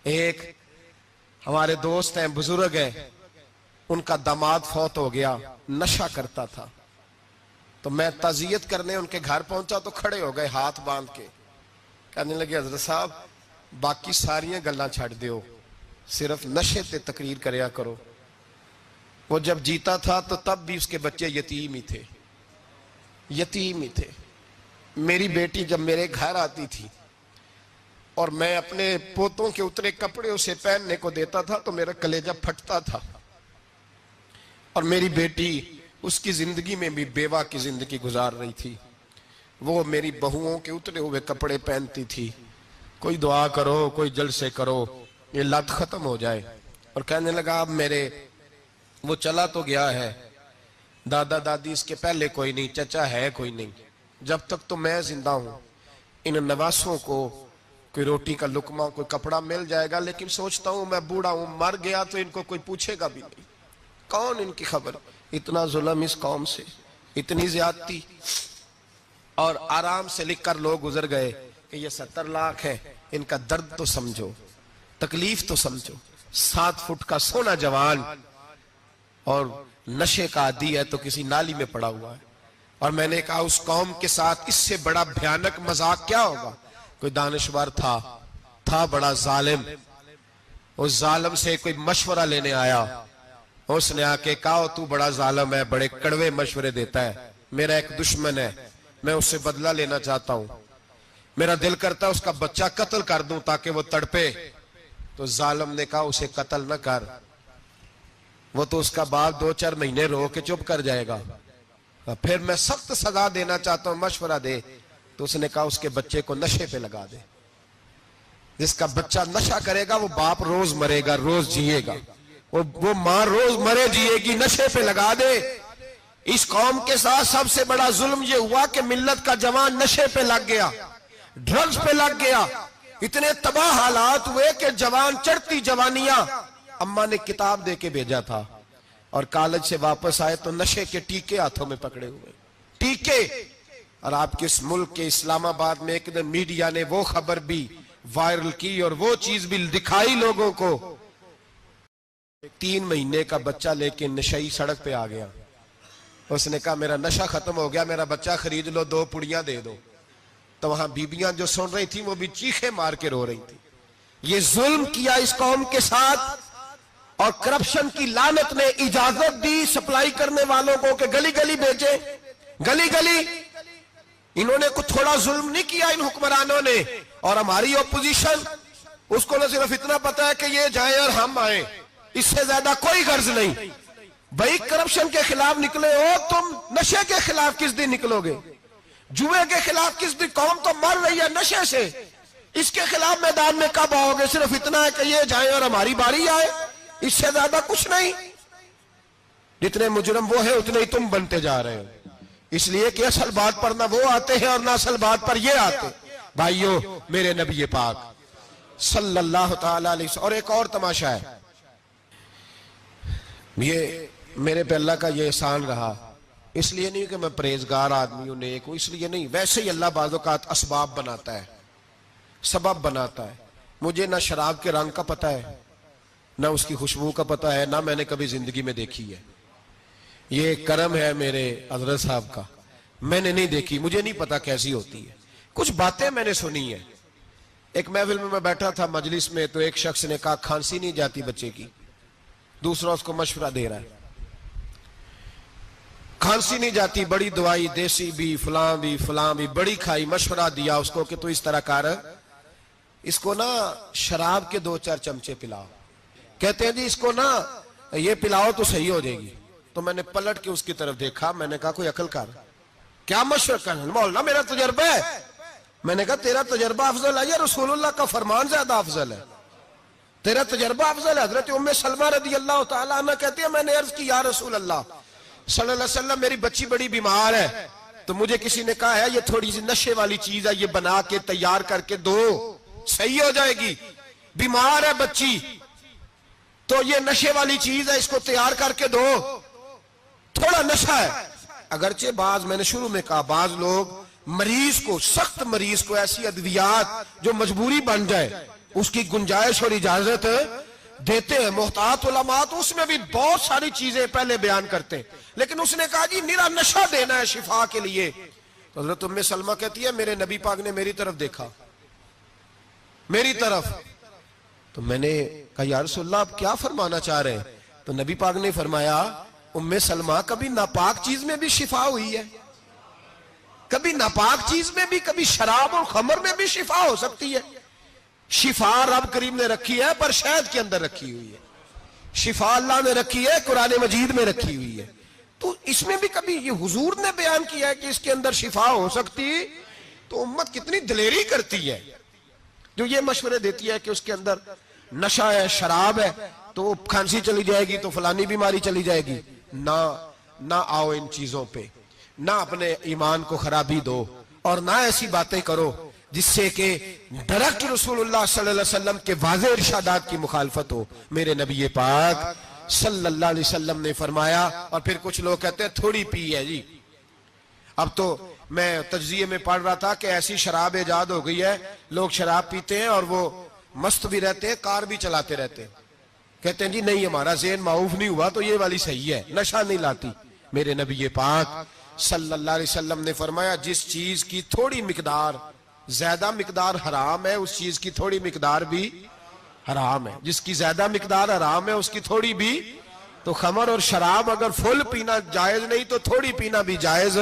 ایک ہمارے دوست ہیں، بزرگ ہیں، ان کا داماد فوت ہو گیا، نشہ کرتا تھا، تو میں تعزیت کرنے ان کے گھر پہنچا تو کھڑے ہو گئے ہاتھ باندھ کے، کہنے لگے حضرت صاحب باقی ساریاں گلاں چھڑ دیو، صرف نشے تے تقریر کریا کرو۔ وہ جب جیتا تھا تو تب بھی اس کے بچے یتیم ہی تھے، یتیم ہی تھے۔ میری بیٹی جب میرے گھر آتی تھی اور میں اپنے پوتوں کے اترے کپڑے اسے پہننے کو دیتا تھا تو میرا کلیجہ پھٹتا تھا، اور میری بیٹی اس کی زندگی میں بھی بیوہ کی زندگی گزار رہی تھی، وہ میری بہوؤں کے اترے ہوئے کپڑے پہنتی تھی، کوئی دعا کرو، کوئی جلسے کرو، یہ لت ختم ہو جائے۔ اور کہنے لگا اب میرے وہ چلا تو گیا ہے، دادا دادی اس کے پہلے کوئی نہیں، چچا ہے کوئی نہیں، جب تک تو میں زندہ ہوں ان نواسوں کو کوئی روٹی کا لقمہ، کوئی کپڑا مل جائے گا، لیکن سوچتا ہوں میں بوڑھا ہوں، مر گیا تو ان کو کوئی پوچھے گا بھی نہیں، کون ان کی خبر۔ اتنا ظلم اس قوم سے، اتنی زیادتی، اور آرام سے لکھ کر لوگ گزر گئے کہ یہ 70 لاکھ ہے، ان کا درد تو سمجھو، تکلیف تو سمجھو۔ 7 فٹ کا سونا جوان اور نشے کا عادی ہے تو کسی نالی میں پڑا ہوا ہے۔ اور میں نے کہا اس قوم کے ساتھ اس سے بڑا بھیانک مذاق کیا ہوگا؟ کوئی دانشور تھا بڑا ظالم، اس ظالم سے کوئی مشورہ لینے آیا، اس نے آ کے کہا تو بڑا ظالم ہے، بڑے کڑوے مشورے دیتا ہے، میرا ایک دشمن ہے، میں اس سے بدلہ لینا چاہتا ہوں، میرا دل کرتا ہے اس کا بچہ قتل کر دوں تاکہ وہ تڑپے۔ تو ظالم نے کہا اسے قتل نہ کر، وہ تو اس کا باپ 2-4 مہینے رو کے چپ کر جائے گا، پھر میں سخت سزا دینا چاہتا ہوں، مشورہ دے۔ تو اس نے کہا اس کے بچے کو نشے پہ لگا دے، جس کا بچہ نشہ کرے گا وہ باپ روز مرے گا، روز جیے گا، وہ ماں روز مرے جیے گی، نشے پہ لگا دے۔ اس قوم کے ساتھ سب سے بڑا ظلم یہ ہوا کہ ملت کا جوان نشے پہ لگ گیا، ڈرگز پہ لگ گیا، اتنے تباہ حالات ہوئے کہ جوان چڑھتی جوانیاں، اماں نے کتاب دے کے بھیجا تھا، اور کالج سے واپس آئے تو نشے کے ٹیکے ہاتھوں میں پکڑے ہوئے، ٹیکے۔ اور آپ کے اس ملک کے اسلام آباد میں ایک دن میڈیا نے وہ خبر بھی وائرل کی اور وہ چیز بھی دکھائی لوگوں کو، 3 مہینے کا بچہ لے کے نشئی سڑک پہ آ گیا، اس نے کہا میرا نشہ ختم ہو گیا، میرا بچہ خرید لو، 2 پڑیاں دے دو۔ تو وہاں بیبیاں جو سن رہی تھی وہ بھی چیخیں مار کے رو رہی تھی۔ یہ ظلم کیا اس قوم کے ساتھ، اور کرپشن کی لعنت نے اجازت دی سپلائی کرنے والوں کو کہ گلی گلی بیچے، گلی گلی۔ انہوں نے کچھ تھوڑا ظلم نہیں کیا ان حکمرانوں نے، اور ہماری اپوزیشن اس کو نہ صرف اتنا پتا ہے کہ یہ جائیں اور ہم آئیں، اس سے زیادہ کوئی غرض نہیں۔ بھائی کرپشن کے خلاف نکلے ہو تم، نشے کے خلاف کس دن نکلو گے؟ جوئے کے خلاف کس دن؟ قوم تو مر رہی ہے نشے سے، اس کے خلاف میدان میں کب آؤ گے؟ صرف اتنا ہے کہ یہ جائیں اور ہماری باری آئے، اس سے زیادہ کچھ نہیں۔ جتنے مجرم وہ ہیں اتنے ہی تم بنتے جا رہے ہو، اس لیے کہ اصل بات پر نہ وہ آتے ہیں اور نہ اصل بات پر یہ آتے۔ بھائیو، میرے نبی پاک صلی اللہ تعالی علیہ وسلم، اور ایک اور تماشا ہے، یہ میرے پہ اللہ کا یہ احسان رہا، اس لیے نہیں کہ میں پرہیزگار آدمی ہوں، نیک ہوں، اس لیے نہیں، ویسے ہی اللہ بعض اوقات اسباب بناتا ہے، سبب بناتا ہے۔ مجھے نہ شراب کے رنگ کا پتہ ہے، نہ اس کی خوشبو کا پتہ ہے، نہ میں نے کبھی زندگی میں دیکھی ہے، یہ کرم ہے میرے حضرت صاحب کا، میں نے نہیں دیکھی، مجھے نہیں پتا کیسی ہوتی ہے، کچھ باتیں میں نے سنی ہیں۔ ایک محفل میں بیٹھا تھا مجلس میں، تو ایک شخص نے کہا کھانسی نہیں جاتی بچے کی، دوسرا اس کو مشورہ دے رہا ہے، کھانسی نہیں جاتی، بڑی دوائی دیسی بھی فلاں بھی بڑی کھائی، مشورہ دیا اس کو کہ تو اس طرح کر، اس کو نا شراب کے 2-4 چمچے پلاؤ، کہتے ہیں جی اس کو نا یہ پلاؤ تو صحیح ہو جائے گی۔ تو میں نے پلٹ کے اس کی طرف دیکھا، میں نے کہا کوئی عقل کر، کیا مشورہ کرنا؟ مولانا میرا تجربہ ہے۔ میں نے کہا تیرا تجربہ افضل ہے یا رسول اللہ کا فرمان زیادہ افضل ہے؟ تیرا تجربہ افضل ہے۔ حضرت ام سلمہ رضی اللہ تعالیٰ عنہ کہتی ہے میں نے عرض کی یا رسول اللہ صلی اللہ علیہ وسلم، میری بچی بڑی بیمار ہے، تو مجھے کسی نے کہا ہے یہ تھوڑی سی نشے والی چیز ہے، یہ بنا کے تیار کر کے دو، صحیح ہو جائے گی، بیمار ہے بچی تو یہ نشے والی چیز ہے، اس کو تیار کر کے دو، تھوڑا نشہ ہے۔ اگرچہ بعض، میں نے شروع میں کہا، بعض لوگ مریض کو، سخت مریض کو ایسی ادویات جو مجبوری بن جائے اس کی گنجائش اور اجازت دیتے ہیں. محتاط علماء تو اس میں بھی بہت ساری چیزیں پہلے بیان کرتے ہیں, لیکن اس نے کہا جی میرا نشہ دینا ہے شفا کے لیے. تو حضرت ام سلمہ کہتی ہے میرے نبی پاک نے میری طرف دیکھا, میری طرف. تو میں نے کہا یا رسول اللہ آپ کیا فرمانا چاہ رہے ہیں؟ تو نبی پاک نے فرمایا ام سلمہ کبھی ناپاک چیز میں بھی شفا ہوئی ہے, کبھی ناپاک چیز میں بھی, کبھی شراب اور خمر میں بھی شفا ہو سکتی ہے. شفا رب کریم نے رکھی ہے پر شہد کے اندر رکھی ہوئی ہے, شفا اللہ نے رکھی ہے قرآن مجید میں رکھی ہوئی ہے. تو اس میں بھی کبھی یہ حضور نے بیان کیا ہے کہ اس کے اندر شفا ہو سکتی, تو امت کتنی دلیری کرتی ہے جو یہ مشورے دیتی ہے کہ اس کے اندر نشہ ہے, شراب ہے, تو کھانسی چلی جائے گی تو فلانی بیماری چلی جائے گی. نہ آؤ ان چیزوں پہ, نہ اپنے ایمان کو خرابی دو, اور نہ ایسی باتیں کرو جس سے کہ ڈائریکٹ رسول اللہ صلی اللہ علیہ وسلم کے واضح ارشادات کی مخالفت ہو. میرے نبی پاک صلی اللہ علیہ وسلم نے فرمایا. اور پھر کچھ لوگ کہتے ہیں تھوڑی پی ہے جی. اب تو میں تجزیے میں پڑھ رہا تھا کہ ایسی شراب ایجاد ہو گئی ہے, لوگ شراب پیتے ہیں اور وہ مست بھی رہتے ہیں, کار بھی چلاتے رہتے ہیں, کہتے ہیں جی نہیں ہمارا ذہن معاف نہیں ہوا تو یہ والی صحیح ہے, نشہ نہیں لاتی. میرے نبی پاک صلی اللہ علیہ وسلم نے فرمایا جس چیز کی تھوڑی مقدار, زیادہ مقدار حرام ہے اس چیز کی تھوڑی مقدار بھی حرام ہے. جس کی زیادہ مقدار حرام ہے اس کی تھوڑی بھی. تو خمر اور شراب اگر فل پینا جائز نہیں تو تھوڑی پینا بھی جائز,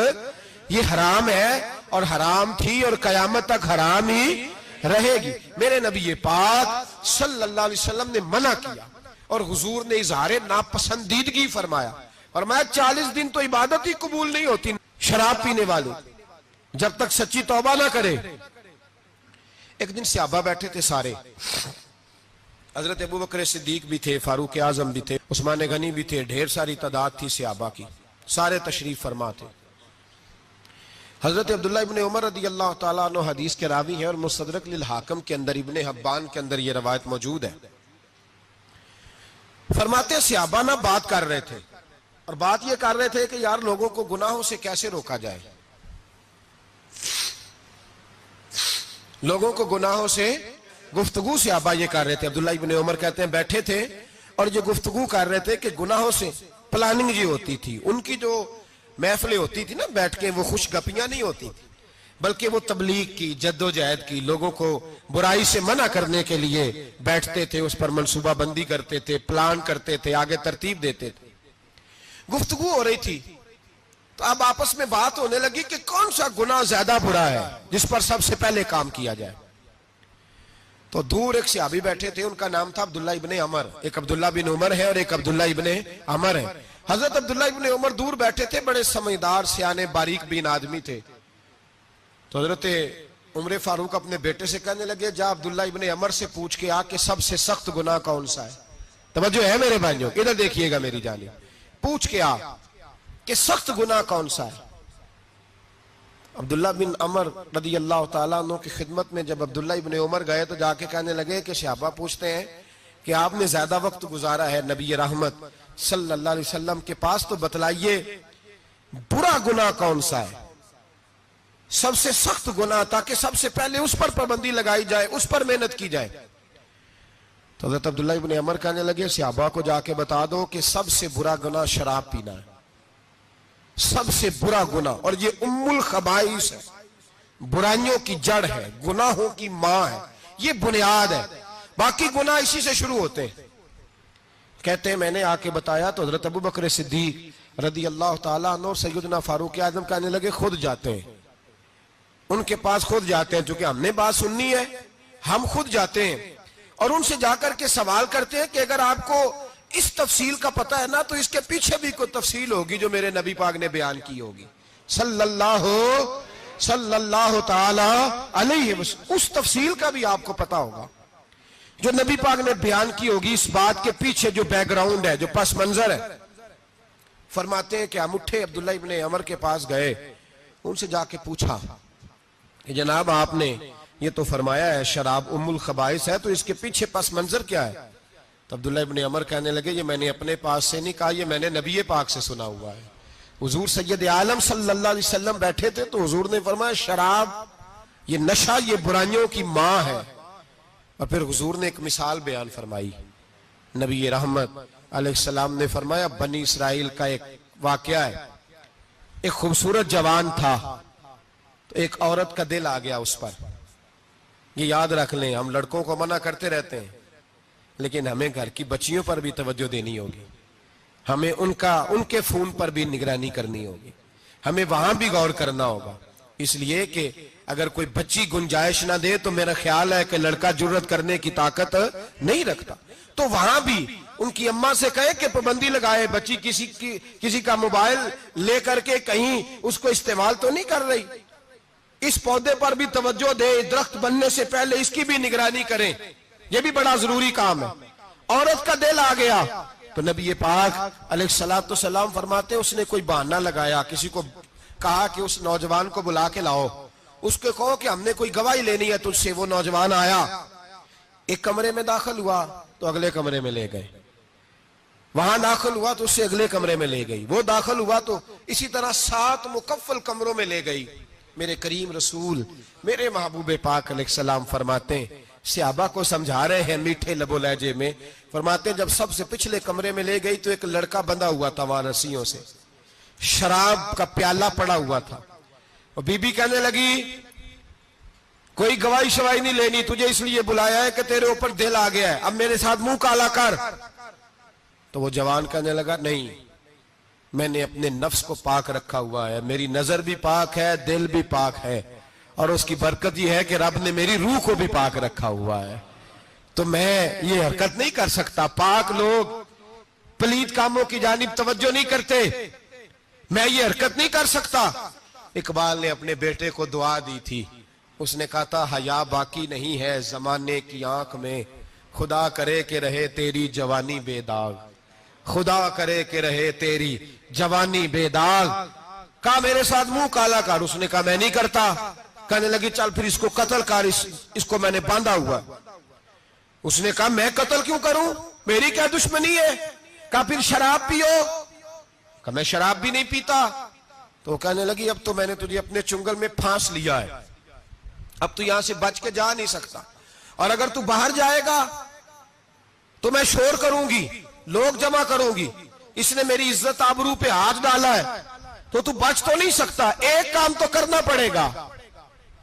یہ حرام ہے اور حرام تھی اور قیامت تک حرام ہی رہے گی. میرے نبی پاک صلی اللہ علیہ وسلم نے منع کیا اور حضور نے اظہار ناپسندیدگی فرمایا. فرمایا 40 دن تو عبادت ہی قبول نہیں ہوتی شراب پینے والے جب تک سچی توبہ نہ کرے. ایک دن صحابہ بیٹھے تھے سارے, حضرت ابوبکر صدیق بھی تھے, فاروق اعظم بھی تھے, عثمان غنی بھی تھے, ڈھیر ساری تعداد تھی صحابہ کی, سارے تشریف فرما تھے. حضرت عبداللہ ابن عمر رضی اللہ تعالیٰ عنہ حدیث کے راوی ہیں اور مستدرک للحاکم کے اندر, ابن حبان کے اندر یہ روایت موجود ہے. فرماتے صحابہ نہ بات کر رہے تھے, اور بات یہ کر رہے تھے کہ یار لوگوں کو گناہوں سے کیسے روکا جائے, لوگوں کو گناہوں سے گفتگو. صحابہ یہ کر رہے تھے. عبداللہ ابن عمر کہتے ہیں بیٹھے تھے اور یہ گفتگو کر رہے تھے کہ گناہوں سے پلاننگ جی ہوتی تھی. ان کی جو محفلیں ہوتی تھی نا بیٹھ کے, وہ خوش گپیاں نہیں ہوتی تھی بلکہ وہ تبلیغ کی, جد و جہد کی, لوگوں کو برائی سے منع کرنے کے لیے بیٹھتے تھے, اس پر منصوبہ بندی کرتے تھے, پلان کرتے تھے, آگے ترتیب دیتے تھے. گفتگو ہو رہی تھی تو اب آپس میں بات ہونے لگی کہ کون سا گناہ زیادہ برا ہے جس پر سب سے پہلے کام کیا جائے. تو دور ایک صحابی بیٹھے تھے, ان کا نام تھا عبداللہ ابن عمر. ایک عبداللہ بن عمر ہے اور ایک عبداللہ ابن عمر ہے. حضرت عبداللہ ابن عمر دور بیٹھے تھے, بڑے سمجھدار سیانے باریک بین آدمی تھے. تو حضرت عمر فاروق اپنے بیٹے سے کہنے لگے جا عبداللہ ابن عمر سے پوچھ کے آ کہ سب سے سخت گناہ کون سا ہے. توجہ ہے میرے بھائیوں, ادھر دیکھیے گا میری جانب, پوچھ کے آ کہ سخت گناہ کون سا ہے. عبداللہ بن عمر رضی اللہ تعالیٰ عنہ کی خدمت میں جب عبداللہ ابن عمر گئے تو جا کے کہنے لگے کہ صحابہ پوچھتے ہیں کہ آپ نے زیادہ وقت گزارا ہے نبی رحمت صلی اللہ علیہ وسلم کے پاس, تو بتلائیے برا گناہ کون سا ہے, سب سے سخت گناہ, تاکہ سب سے پہلے اس پر پابندی لگائی جائے, اس پر محنت کی جائے. تو حضرت عبداللہ ابن عمر کہنے لگے صحابہ کو جا کے بتا دو کہ سب سے برا گناہ شراب پینا ہے, سب سے برا گناہ, اور یہ ام الخبائث ہے, برائیوں کی جڑ ہے, گناہوں کی ماں ہے, یہ بنیاد ہے, باقی گناہ اسی سے شروع ہوتے ہیں. کہتے ہیں میں نے آ کے بتایا تو حضرت ابوبکر صدیق رضی اللہ تعالیٰ عنہ سیدنا فاروق اعظم کہنے لگے خود جاتے ہیں, ان کے پاس خود جاتے ہیں, چونکہ ہم نے بات سننی ہے ہم خود جاتے ہیں اور ان سے جا کر کے سوال کرتے ہیں کہ اگر آپ کو اس تفصیل کا پتہ ہے نا تو اس کے پیچھے بھی کوئی تفصیل ہوگی جو میرے نبی پاک نے بیان کی ہوگی صلی اللہ تعالی علیہ وسلم, اس تفصیل کا بھی آپ کو پتہ ہوگا جو نبی پاک نے بیان کی ہوگی, اس بات کے پیچھے جو بیک گراؤنڈ ہے, جو پس منظر ہے. فرماتے ہیں کہ ہم اٹھے, عبداللہ ابن عمر کے پاس گئے, ان سے جا کے پوچھا کہ جناب آپ نے یہ تو فرمایا ہے شراب ام الخبائث ہے, تو اس کے پیچھے پس منظر کیا ہے؟ تو عبداللہ ابن عمر کہنے لگے یہ میں نے اپنے پاس سے نہیں کہا, یہ میں نے نبی پاک سے سنا ہوا ہے. حضور سید عالم صلی اللہ علیہ وسلم بیٹھے تھے تو حضور نے فرمایا شراب, یہ نشہ, یہ برائیوں کی ماں ہے, اور پھر حضور نے ایک مثال بیان فرمائی. نبی رحمت علیہ السلام نے فرمایا بنی اسرائیل کا ایک واقعہ ہے. ایک خوبصورت جوان تھا تو ایک عورت کا دل آ گیا اس پر. یہ یاد رکھ لیں, ہم لڑکوں کو منع کرتے رہتے ہیں لیکن ہمیں گھر کی بچیوں پر بھی توجہ دینی ہوگی, ہمیں ان کے فون پر بھی نگرانی کرنی ہوگی, ہمیں وہاں بھی غور کرنا ہوگا. اس لیے کہ اگر کوئی بچی گنجائش نہ دے تو میرا خیال ہے کہ لڑکا جرت کرنے کی طاقت نہیں رکھتا. تو وہاں بھی ان کی اماں سے کہے کہ پابندی لگائے, بچی کسی کا موبائل لے کر کے کہیں اس کو استعمال تو نہیں کر رہی, اس پودے پر بھی توجہ دے, درخت بننے سے پہلے اس کی بھی نگرانی کریں, یہ بھی بڑا ضروری کام ہے. عورت کا دل آ گیا تو نبی پاک علیہ الصلوۃ والسلام فرماتے اس نے کوئی بہانہ لگایا, کسی کو کہا کہ اس نوجوان کو بلا کے لاؤ, اس کو کہو کہ ہم نے کوئی گواہی لینی ہے تجھ سے. وہ نوجوان آیا, ایک کمرے میں داخل ہوا تو اگلے کمرے میں لے گئے, وہاں داخل ہوا تو اس سے اگلے کمرے میں لے گئی, وہ داخل ہوا تو اسی طرح 7 مکفل کمروں میں لے گئی. میرے کریم رسول میرے محبوب پاک علیہ السلام فرماتے ہیں, صحابہ کو سمجھا رہے ہیں میٹھے لب و لہجے میں, فرماتے ہیں جب سب سے پچھلے کمرے میں لے گئی تو ایک لڑکا بندھا ہوا تھا وہاں رسیوں سے, شراب کا پیالہ پڑا ہوا تھا. اور بی بی کہنے لگی کوئی گواہی شواہی نہیں لینی, تجھے اس لیے بلایا ہے کہ تیرے اوپر دل آ گیا ہے, اب میرے ساتھ منہ کالا کر. تو وہ جوان کہنے لگا نہیں, میں نے اپنے نفس کو پاک رکھا ہوا ہے, میری نظر بھی پاک ہے, دل بھی پاک ہے, اور اس کی برکت یہ ہے کہ رب نے میری روح کو بھی پاک رکھا ہوا ہے, تو میں یہ حرکت نہیں کر سکتا. پاک لوگ پلید کاموں کی جانب توجہ نہیں کرتے, میں یہ حرکت نہیں کر سکتا. اقبال نے اپنے بیٹے کو دعا دی تھی, اس نے کہا تھا حیا باقی نہیں ہے زمانے کی آنکھ میں, خدا کرے کہ رہے تیری جوانی بے داغ, خدا کرے کہ رہے تیری جوانی بے داغ. کہا میرے ساتھ منہ کالا کر, اس نے کہا میں نہیں کرتا. کہنے لگی چل پھر اس کو قتل کر, اس کو میں نے باندھا ہوا. اس نے کہا میں قتل کیوں کروں, میری کیا دشمنی ہے. کہا پھر شراب پیو, کہا میں شراب بھی نہیں پیتا. تو کہنے لگی اب تو میں نے تجھے اپنے چنگل میں پھانس لیا ہے, اب تو یہاں سے بچ کے جا نہیں سکتا, اور اگر تو باہر جائے گا تو میں شور کروں گی, لوگ جمع کروں گی, اس نے میری عزت آبرو پہ ہاتھ ڈالا ہے, تو بچ تو نہیں سکتا, ایک کام تو کرنا پڑے گا.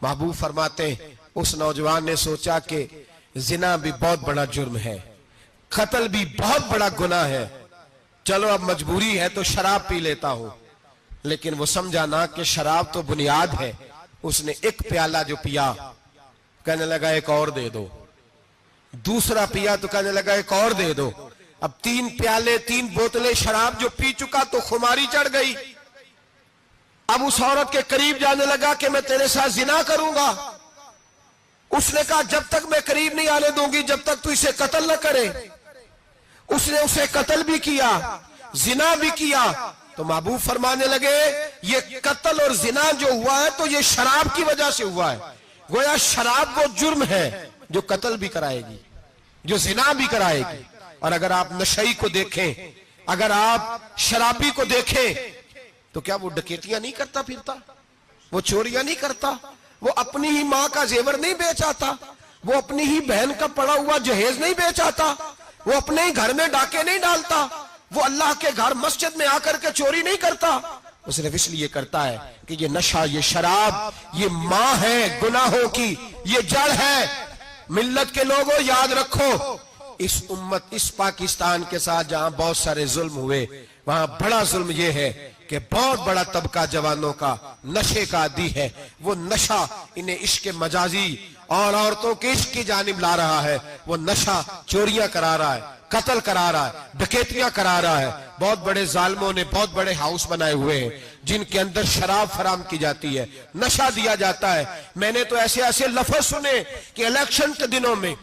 محبوب فرماتے ہیں اس نوجوان نے سوچا کہ زنا بھی بہت بڑا جرم ہے, قتل بھی بہت بڑا گناہ ہے, چلو اب مجبوری ہے تو شراب پی لیتا ہوں. لیکن وہ سمجھا نہ کہ شراب تو بنیاد ہے. اس نے ایک پیالہ جو پیا, کہنے لگا ایک اور دے دو, دوسرا پیا تو کہنے لگا ایک اور دے دو. اب 3 پیالے 3 بوتلیں شراب جو پی چکا تو خماری چڑھ گئی. اب اس عورت کے قریب جانے لگا کہ میں تیرے ساتھ زنا کروں گا. اس نے کہا جب تک میں قریب نہیں آنے دوں گی جب تک تو اسے قتل نہ کرے. اس نے اسے قتل بھی کیا, زنا بھی کیا. تو محبوب فرمانے لگے یہ قتل اور زنا جو ہوا ہے تو یہ شراب کی وجہ سے ہوا ہے. گویا شراب وہ جرم ہے جو قتل بھی کرائے گی, جو زنا بھی کرائے گی. اور اگر آپ نشئی کو دیکھیں, اگر آپ شرابی کو دیکھیں تو کیا وہ ڈکیتیاں نہیں کرتا پھرتا, وہ چوریاں نہیں کرتا, وہ اپنی ہی ماں کا زیور نہیں بیچ آتا, وہ اپنی ہی بہن کا پڑا ہوا جہیز نہیں بیچ آتا, وہ اپنے ہی گھر میں ڈاکے نہیں ڈالتا, وہ اللہ کے گھر مسجد میں آ کر کے چوری نہیں کرتا. وہ صرف اس لیے کرتا ہے کہ یہ نشہ, یہ شراب, یہ ماں ہے گناہوں کی, یہ جڑ ہے. ملت کے لوگوں یاد رکھو, اس امت, اس پاکستان کے ساتھ جہاں بہت سارے ظلم ہوئے, وہاں بڑا ظلم یہ ہے کہ بہت بڑا طبقہ جوانوں کا نشے کا عادی ہے. وہ نشہ انہیں عشق مجازی اور عورتوں کے عشق کی جانب لا رہا ہے. وہ نشہ چوریاں کرا رہا ہے, قتل کرا رہا ہے, ڈکیتیاں کرا رہا ہے. بہت بڑے ظالموں نے بہت بڑے ہاؤس بنائے ہوئے ہیں جن کے اندر شراب فراہم کی جاتی ہے, نشہ دیا جاتا ہے. میں نے تو ایسے ایسے لفظ سنے کہ الیکشن کے دنوں میں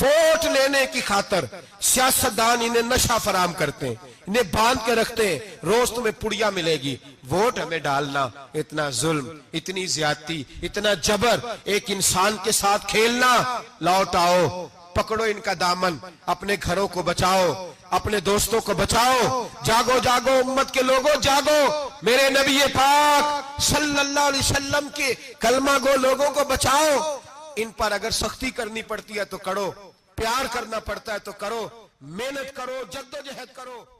ووٹ لینے کی خاطر سیاستدان انہیں نشہ فراہم کرتے ہیں, انہیں باندھ کے رکھتے ہیں, روز تمہیں پڑیا ملے گی, ووٹ ہمیں ڈالنا. اتنا ظلم, اتنی زیادتی, اتنا جبر, ایک انسان کے ساتھ کھیلنا. لوٹ آؤ, پکڑو ان کا دامن, اپنے گھروں کو بچاؤ, اپنے دوستوں کو بچاؤ. جاگو جاگو امت کے لوگوں جاگو, میرے نبی پاک صلی اللہ علیہ وسلم کے کلمہ گو لوگوں کو بچاؤ. ان پر اگر سختی کرنی پڑتی ہے تو کرو، پیار کرنا پڑتا ہے تو کرو، محنت کرو، جدوجہد کرو.